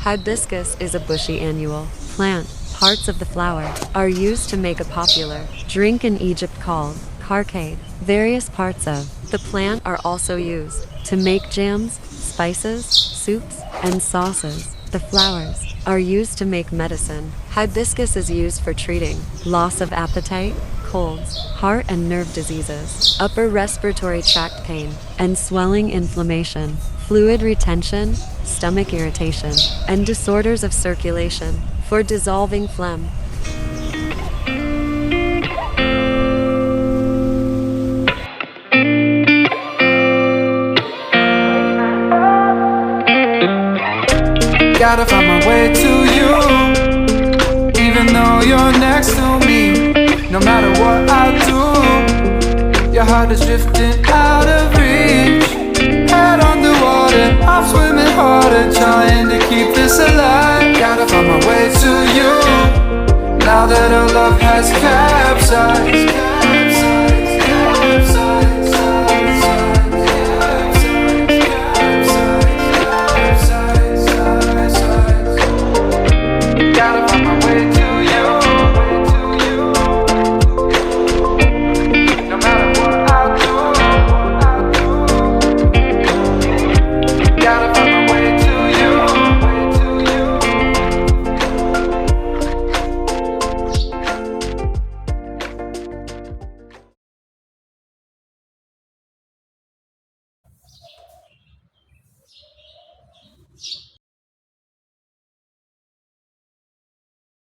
Hibiscus is a bushy annual plant. Parts of the flower are used to make a popular drink in Egypt called carcade. Various parts of the plant are also used to make jams, spices, soups, and sauces. The flowers are used to make medicine. Hibiscus is used for treating loss of appetite, colds, heart and nerve diseases, upper respiratory tract pain, and swelling, inflammation, fluid retention, stomach irritation, and disorders of circulation, for dissolving phlegm. Gotta find my way to you, even though you're next to me. No matter what I do, your heart is drifting out of reach. Head underwater, I'm swimming harder, trying to keep this alive. Gotta find my way to you, now that our love has capsized.